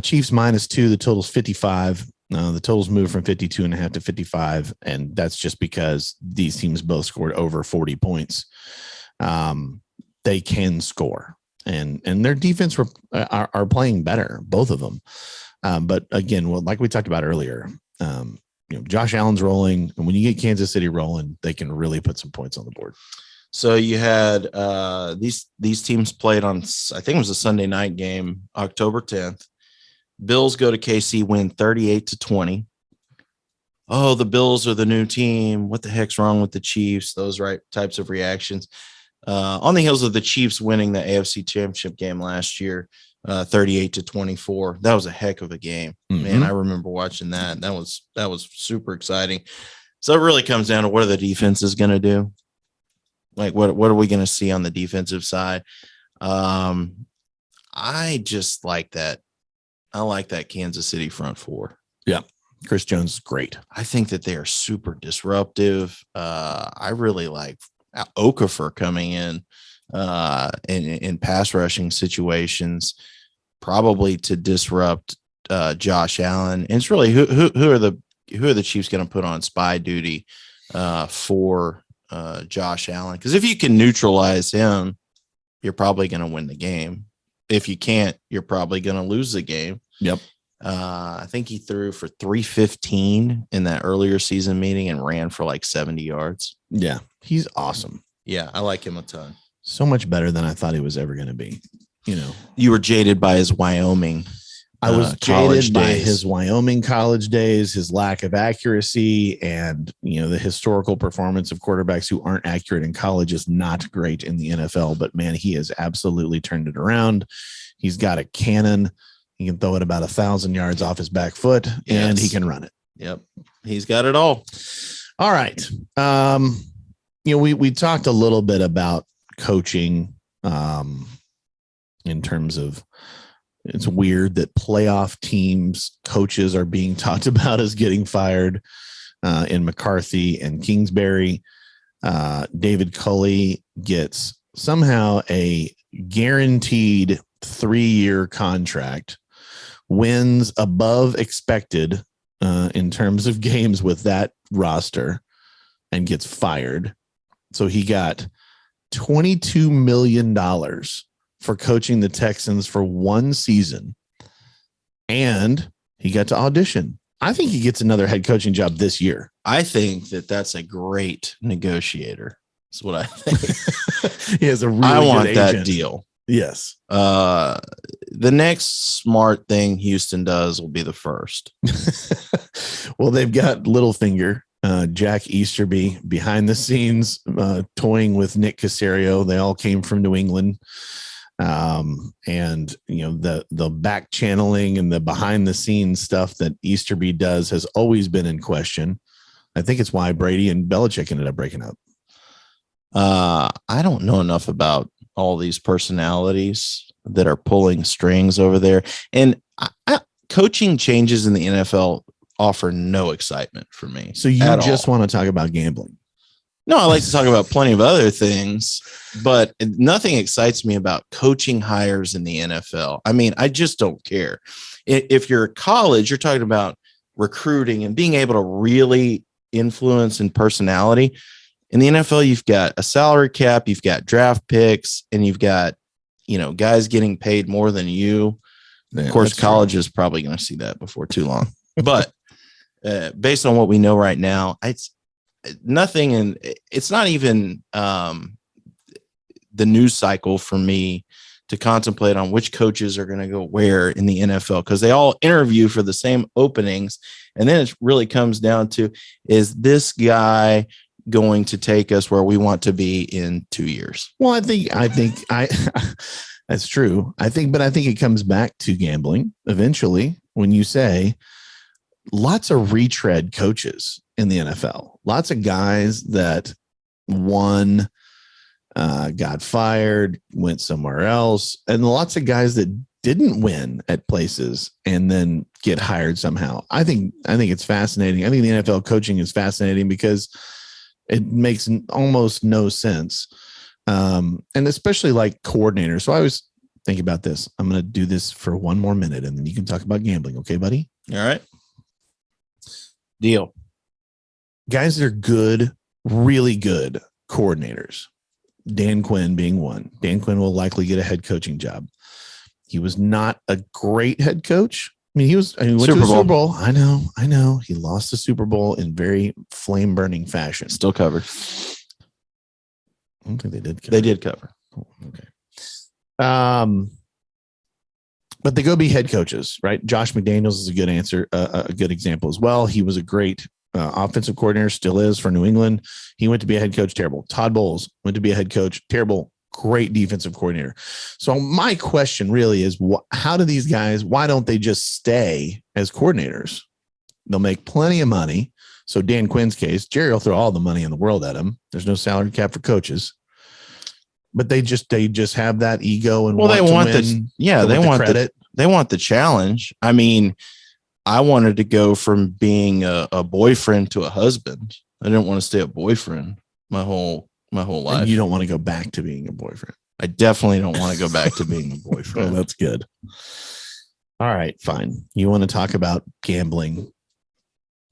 Chiefs -2. The total's 55. The totals moved from 52.5 to 55. And that's just because these teams both scored over 40 points. They can score. And their defense are playing better, both of them. But again, like we talked about earlier, Josh Allen's rolling. And when you get Kansas City rolling, they can really put some points on the board. So you had these teams played on, I think it was a Sunday night game, October 10th. Bills go to KC, win 38-20. Oh, the Bills are the new team. What the heck's wrong with the Chiefs? Those types of reactions. On the heels of the Chiefs winning the AFC Championship game last year, 38-24. That was a heck of a game. Mm-hmm. Man, I remember watching that. That was super exciting. So it really comes down to what are the defenses going to do? What are we going to see on the defensive side? I just like that. I like that Kansas City front four. Yeah. Chris Jones is great. I think that they are super disruptive. I really like Okafor coming in pass rushing situations, probably to disrupt Josh Allen. And it's really who are the Chiefs going to put on spy duty for Josh Allen? Because if you can neutralize him, you're probably going to win the game. If you can't, you're probably going to lose the game. Yep. I think he threw for 315 in that earlier season meeting and ran for like 70 yards. Yeah, he's awesome. Yeah, I like him a ton. So much better than I thought he was ever going to be. You were jaded by his Wyoming. I was jaded by his Wyoming college days, his lack of accuracy, and the historical performance of quarterbacks who aren't accurate in college is not great in the NFL. But man, he has absolutely turned it around. He's got a cannon. He can throw it about 1,000 yards off his back foot, and he can run it. Yep, he's got it all. All right. We talked a little bit about coaching in terms of, it's weird that playoff teams coaches are being talked about as getting fired in McCarthy and Kingsbury. David Culley gets somehow a guaranteed 3-year contract, wins above expected in terms of games with that roster, and gets fired. So he got $22 million for coaching the Texans for one season, and he got to audition. I think he gets another head coaching job this year. I think that's a great negotiator. That's what I think. He has a really I want good that agent. deal. Yes. The next smart thing Houston does will be the first. Well, they've got Littlefinger, Jack Easterby behind the scenes, toying with Nick Caserio. They all came from New England. And the back channeling and the behind the scenes stuff that Easterby does has always been in question. I think it's why Brady and Belichick ended up breaking up. I don't know enough about all these personalities that are pulling strings over there. And coaching changes in the NFL offer no excitement for me. So you just want to talk about gambling? No, I like to talk about plenty of other things, but nothing excites me about coaching hires in the NFL. I mean, I just don't care. If you're a college, you're talking about recruiting and being able to really influence in personality. In the NFL, you've got a salary cap, you've got draft picks, and you've got, guys getting paid more than you. Of course, college is probably going to see that before too long. But based on what we know right now, it's nothing. And it's not even the news cycle for me to contemplate on which coaches are going to go where in the NFL, because they all interview for the same openings. And then it really comes down to, is this guy going to take us where we want to be in 2 years? Well, I think that's true. I think it comes back to gambling eventually when you say lots of retread coaches in the NFL, lots of guys that won, got fired, went somewhere else, and lots of guys that didn't win at places and then get hired somehow. I think it's fascinating. I think the NFL coaching is fascinating because it makes almost no sense. And especially like coordinators. So I was thinking about this. I'm going to do this for one more minute and then you can talk about gambling. Okay, buddy? All right. Deal. Guys that are good, really good coordinators. Dan Quinn being one. Dan Quinn will likely get a head coaching job. He was not a great head coach. I mean, he went to the Super Bowl. I know. He lost the Super Bowl in very flame-burning fashion. Still covered. I don't think they did cover. They did cover. Oh, okay. But they go be head coaches, right? Josh McDaniels is a good answer, a good example as well. He was a great offensive coordinator, still is, for New England. He went to be a head coach, terrible. Todd Bowles went to be a head coach, terrible. Great defensive coordinator. So my question really is, how do these guys, why don't they just stay as coordinators? They'll make plenty of money. So Dan Quinn's case, Jerry will throw all the money in the world at him. There's no salary cap for coaches, but they just have that ego and they want the credit. They want the challenge. I mean, I wanted to go from being a boyfriend to a husband. I didn't want to stay a boyfriend my whole my whole And life. you don't want to go back to being a boyfriend. I definitely don't want to go back to being a Oh, boyfriend. that's good. All right, fine. You want to talk about gambling?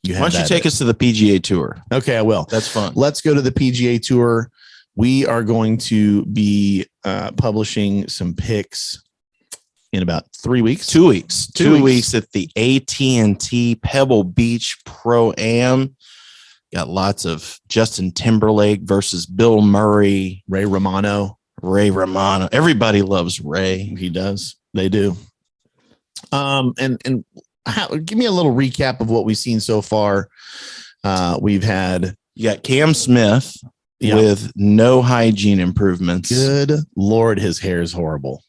Why don't you take us to the PGA Tour? Okay, I will. That's fun. Let's go to the PGA Tour. We are going to be publishing some picks in about 3 weeks. 2 weeks. 2 weeks at the AT&T Pebble Beach Pro-Am. Got lots of Justin Timberlake versus Bill Murray. Ray Romano. Everybody loves Ray. He does. They do. And give me a little recap of what we've seen so far. We've had You got Cam Smith with no hygiene improvements. Good Lord, his hair is horrible.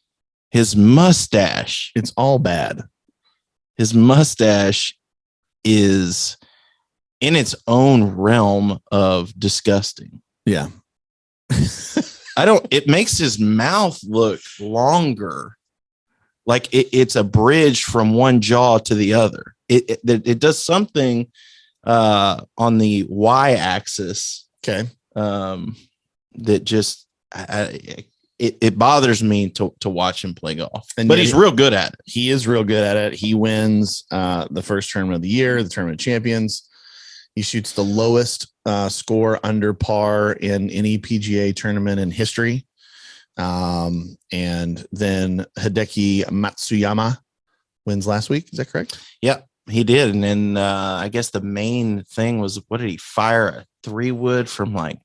His mustache. It's all bad. His mustache is in its own realm of disgusting. Yeah. It makes his mouth look longer. Like it's a bridge from one jaw to the other. It does something on the y-axis. Okay. That just it bothers me to watch him play golf. But he's real good at it. He is real good at it. He wins the first tournament of the year, the Tournament of Champions. He shoots the lowest score under par in any PGA tournament in history. And then Hideki Matsuyama wins last week. Is that correct? Yep, he did. And then I guess the main thing was, what did he fire? A 3-wood from like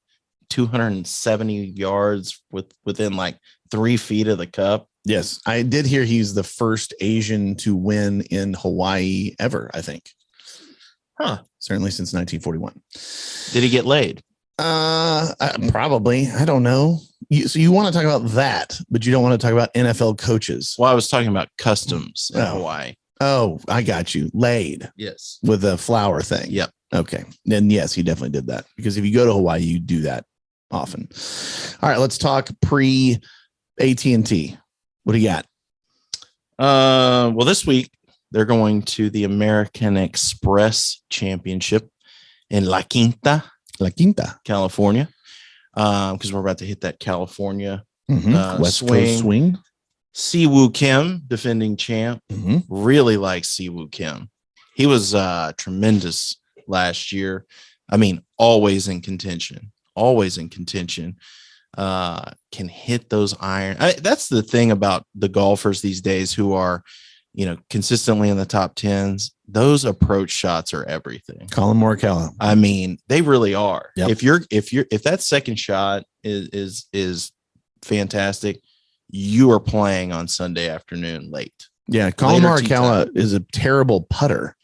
270 yards within like 3 feet of the cup. Yes, I did hear he's the first Asian to win in Hawaii ever, I think. Huh. Certainly since 1941. Did he get laid? Probably. I don't know. So you want to talk about that, but you don't want to talk about NFL coaches. Well, I was talking about customs in Hawaii. Oh, I got you. Laid. Yes. With a flower thing. Yep. Okay. Then yes, he definitely did that, because if you go to Hawaii, you do that often. All right, let's talk pre AT&T. What do you got? Well, this week they're going to the American Express Championship in La Quinta, California. Because we're about to hit that California West Coast swing. Siwoo Kim, defending champ, really likes Siwoo Kim. He was tremendous last year. I mean, always in contention. Can hit those iron. That's the thing about the golfers these days who are, consistently in the top 10s. Those approach shots are everything. Colin Morikawa. I mean, they really are. Yep. If that second shot is fantastic, you are playing on Sunday afternoon late. Yeah, Colin Morikawa is a terrible putter,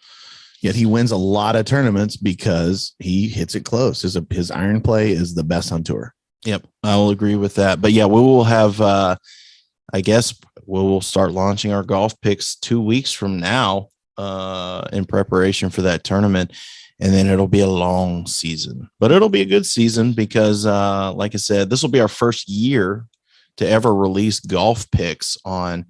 yet he wins a lot of tournaments because he hits it close. His iron play is the best on tour. Yep, I will agree with that. But yeah, we will have. I guess we will start launching our golf picks 2 weeks from now in preparation for that tournament. And then it'll be a long season, but it'll be a good season because, like I said, this will be our first year to ever release golf picks on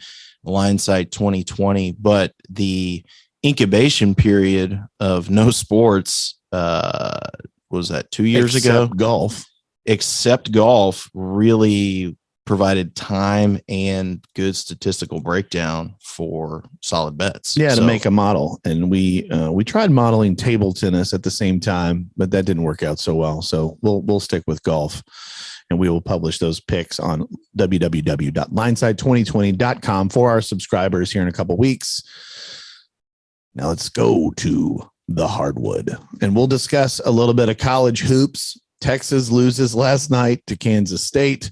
Linesight 2020. But the incubation period of no sports was that 2 years ago? Except golf really provided time and good statistical breakdown for solid bets. Yeah, to make a model. And we tried modeling table tennis at the same time, but that didn't work out so well. So we'll stick with golf, and we will publish those picks on www.linesight2020.com for our subscribers here in a couple weeks. Now let's go to the hardwood, and we'll discuss a little bit of college hoops. Texas loses last night to Kansas State.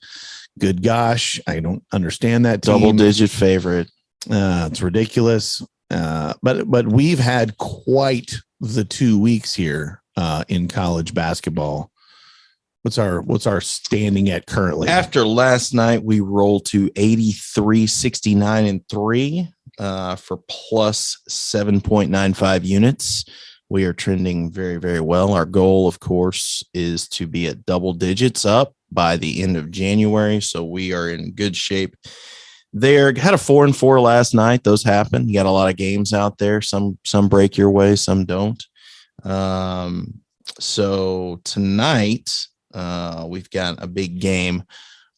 Good gosh, I don't understand that team. Double-digit favorite. It's ridiculous. But we've had quite the 2 weeks here in college basketball. What's our standing at currently? After last night, we rolled to 83, 69, and 3 for plus 7.95 units. We are trending very, very well. Our goal, of course, is to be at double digits up by the end of January. So we are in good shape there. Had a 4-4 last night. Those happen. You got a lot of games out there. Some break your way, some don't. So tonight, we've got a big game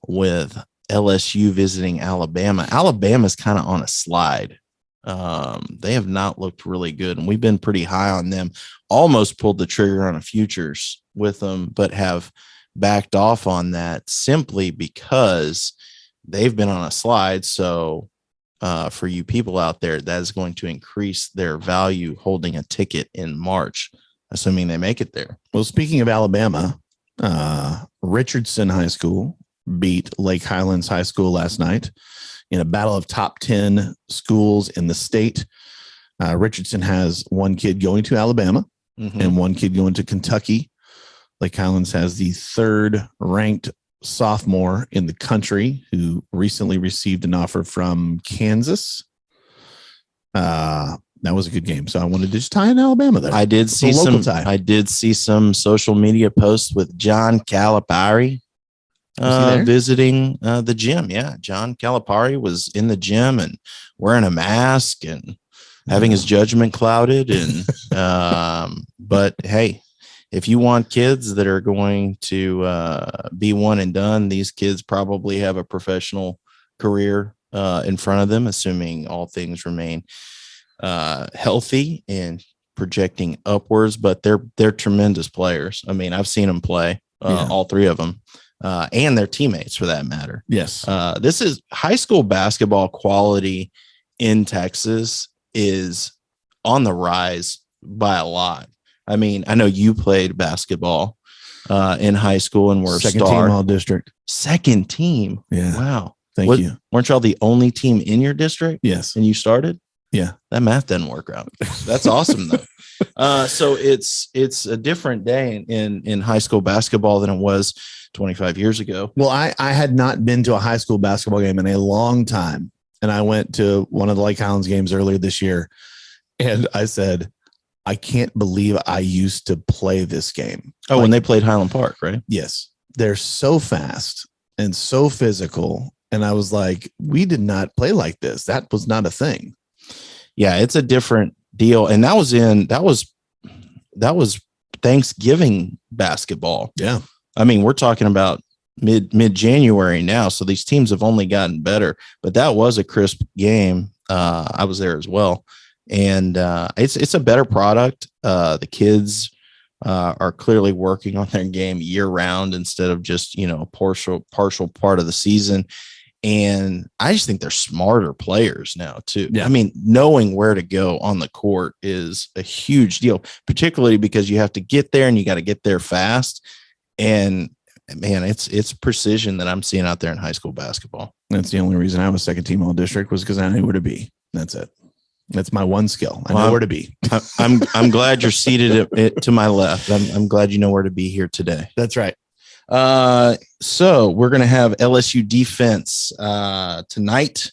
with LSU visiting Alabama. Alabama's kind of on a slide. They have not looked really good, and we've been pretty high on them. Almost pulled the trigger on a futures with them, but have backed off on that simply because they've been on a slide. So for you people out there, that is going to increase their value holding a ticket in March, assuming they make it there. Well, speaking of Alabama, Richardson High School beat Lake Highlands High School last night in a battle of top 10 schools in the state. Richardson has one kid going to Alabama and one kid going to Kentucky. Lake Highlands has the third ranked sophomore in the country who recently received an offer from Kansas. That was a good game. So I wanted to just tie in Alabama there. I did see some social media posts with John Calipari visiting the gym. Yeah, John Calipari was in the gym and wearing a mask and having his judgment clouded. And but hey, if you want kids that are going to be one and done, these kids probably have a professional career in front of them, assuming all things remain healthy and projecting upwards. But they're tremendous players. I mean, I've seen them play, all three of them, and their teammates for that matter. Yes. This is high school basketball quality in Texas is on the rise by a lot. I mean, I know you played basketball in high school and were second a star. team all district. Second team. Yeah. Wow. Thank you. Weren't y'all the only team in your district? Yes. And you started? Yeah. That math doesn't work out. That's awesome though. So it's a different day in high school basketball than it was 25 years ago. Well, I had not been to a high school basketball game in a long time. And I went to one of the Lake Highlands games earlier this year. And I said, I can't believe I used to play this game. Oh, when they played Highland Park, right? Yes. They're so fast and so physical. And I was like, we did not play like this. That was not a thing. Yeah, it's a different deal. And that was Thanksgiving basketball. Yeah. I mean, we're talking about mid-January now. So these teams have only gotten better, but that was a crisp game. I was there as well. And it's a better product. The kids are clearly working on their game year round instead of just, partial part of the season. And I just think they're smarter players now too. Yeah. I mean, knowing where to go on the court is a huge deal, particularly because you have to get there and you got to get there fast. And man, it's precision that I'm seeing out there in high school basketball. That's the only reason I was second team all district was because I knew where to be. That's it. That's my one skill. I know where to be. I'm glad you're seated to my left. I'm glad you know where to be here today. That's right. So we're going to have LSU defense tonight,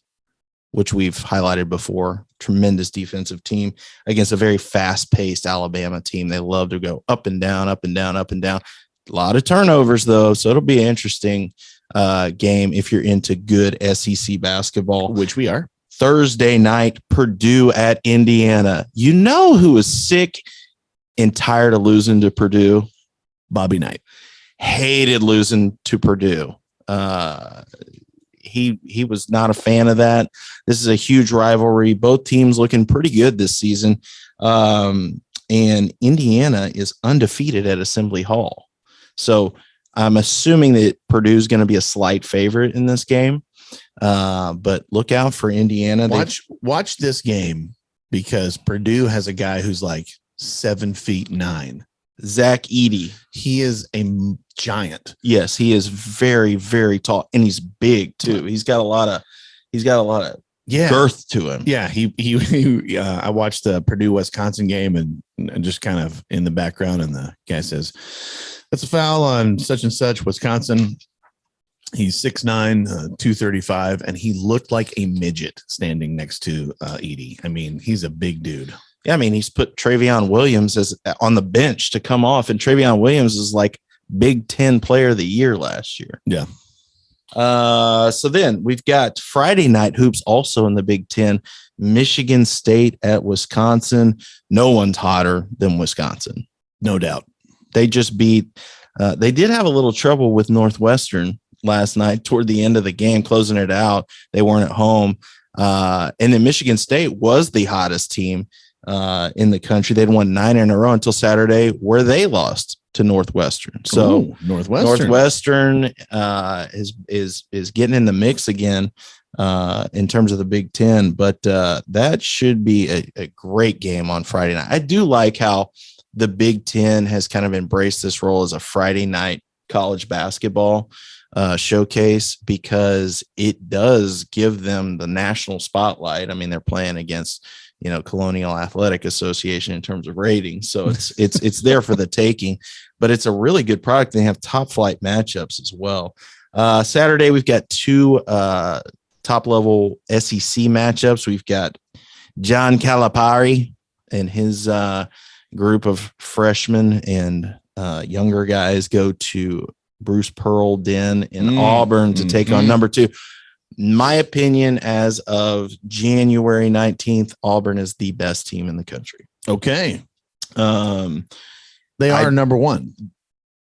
which we've highlighted before. Tremendous defensive team against a very fast-paced Alabama team. They love to go up and down, up and down, up and down. A lot of turnovers, though, so it'll be an interesting game if you're into good SEC basketball, which we are. Thursday night, Purdue at Indiana. You know who is sick and tired of losing to Purdue? Bobby Knight. Hated losing to Purdue. He was not a fan of that. This is a huge rivalry. Both teams looking pretty good this season. And Indiana is undefeated at Assembly Hall. So I'm assuming that Purdue is going to be a slight favorite in this game. But look out for Indiana. Watch this game because Purdue has a guy who's like 7'9". Zach Edey. He is a giant. Yes, he is very, very tall, and he's big too. He's got a lot of girth to him. Yeah, he I watched the Purdue Wisconsin game and just kind of in the background, and the guy says, "That's a foul on such and such Wisconsin." He's 6'9", 235, and he looked like a midget standing next to Edey. I mean, he's a big dude. Yeah, I mean, he's put Travion Williams on the bench to come off, and Travion Williams is like Big Ten Player of the Year last year. Yeah. So then we've got Friday night hoops also in the Big Ten. Michigan State at Wisconsin. No one's hotter than Wisconsin. No doubt. They just beat They did have a little trouble with Northwestern last night toward the end of the game, closing it out. They weren't at home. And then Michigan State was the hottest team in the country. They'd won 9 in a row until Saturday, where they lost to Northwestern. So Northwestern is getting in the mix again in terms of the Big Ten, but that should be a great game on Friday night. I do like how the Big Ten has kind of embraced this role as a Friday night college basketball showcase, because it does give them the national spotlight. I mean, they're playing against, Colonial Athletic Association in terms of ratings. So it's there for the taking, but it's a really good product. They have top flight matchups as well. Saturday, we've got 2 top level SEC matchups. We've got John Calipari and his group of freshmen and younger guys go to Bruce Pearl Den in Auburn to take on number 2. My opinion, as of January 19th, Auburn is the best team in the country. Okay. They are number 1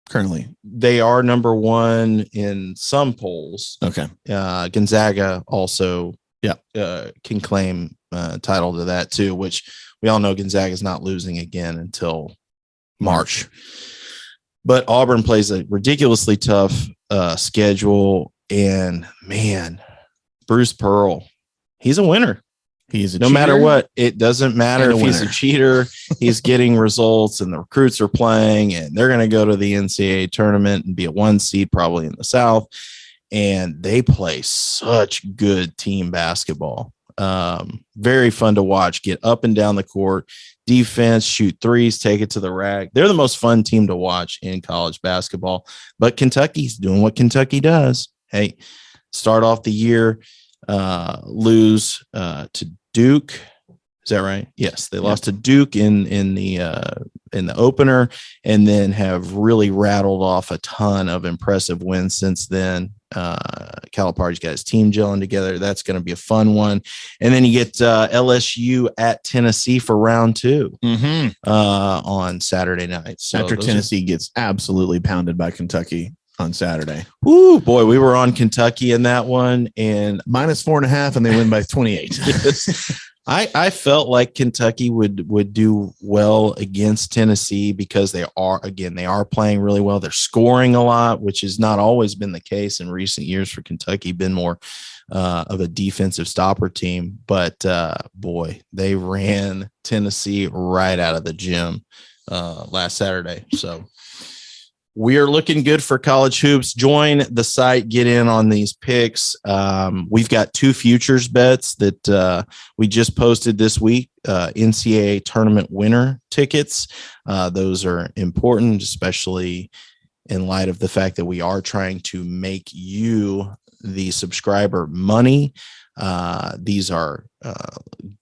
currently. They are number 1 in some polls. Okay. Gonzaga also can claim title to that too, which we all know Gonzaga is not losing again until March. But Auburn plays a ridiculously tough schedule, and man, Bruce Pearl, he's a winner. He's a no cheater, matter what. It doesn't matter if he's a cheater. He's getting results, and the recruits are playing, and they're going to go to the NCAA tournament and be a 1 seed probably in the South. And they play such good team basketball. Very fun to watch. Get up and down the court, defense, shoot threes, take it to the rack. They're the most fun team to watch in college basketball. But Kentucky's doing what Kentucky does. Hey, start off the year, lose to Duke. Is that right? Yes, they lost to Duke in the opener, and then have really rattled off a ton of impressive wins since then. Calipari's got his team gelling together. That's going to be a fun one. And then you get LSU at Tennessee for round 2 on Saturday night. So after Tennessee gets absolutely pounded by Kentucky on Saturday. Ooh, boy, we were on Kentucky in that one, and -4.5, and they win by 28. Yes. I felt like Kentucky would do well against Tennessee, because they are playing really well. They're scoring a lot, which has not always been the case in recent years for Kentucky. Been more of a defensive stopper team, but boy, they ran Tennessee right out of the gym last Saturday. So we are looking good for college hoops. Join the site, get in on these picks. We've got 2 futures bets that we just posted this week, NCAA tournament winner tickets. Those are important, especially in light of the fact that we are trying to make you, the subscriber, money. These are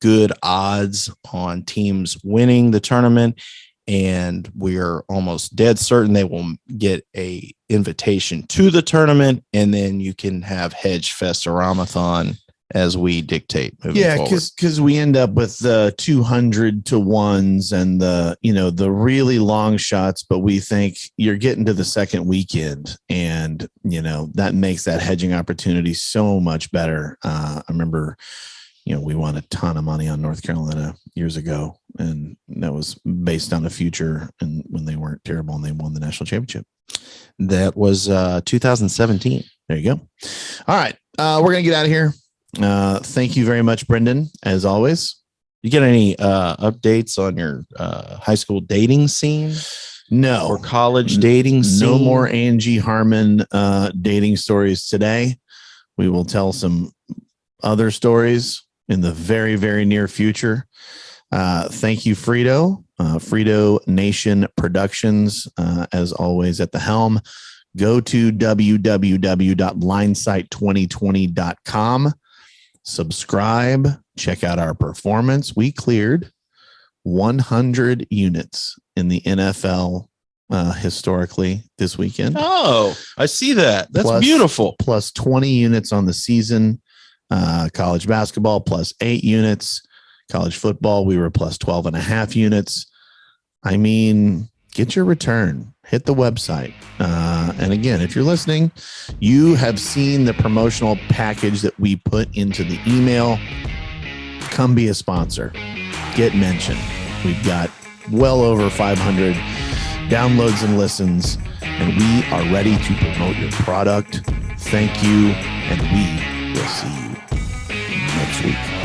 good odds on teams winning the tournament, and we're almost dead certain they will get a invitation to the tournament, and then you can have Hedge Festoramathon as we dictate moving forward. Because we end up with the 200 to 1s and the really long shots, but we think you're getting to the second weekend, and that makes that hedging opportunity so much better. I remember we won a ton of money on North Carolina years ago, and that was based on a future, and when they weren't terrible and they won the national championship. That was 2017. There you go. All right. We're going to get out of here. Thank you very much, Brendan, as always. You get any updates on your high school dating scene? No. Or college dating scene? No more Angie Harmon dating stories today. We will tell some other stories in the very, very near future. Thank you, Frito. Frito Nation Productions, as always, at the helm. Go to www.linesight2020.com. Subscribe. Check out our performance. We cleared 100 units in the NFL historically this weekend. Oh, I see that. That's beautiful. Plus 20 units on the season. College basketball plus 8 units. College football, we were plus 12.5 units. I mean, get your return. Hit the website. And again, if you're listening, you have seen the promotional package that we put into the email. Come be a sponsor. Get mentioned. We've got well over 500 downloads and listens, and we are ready to promote your product. Thank you, and we will see you next week.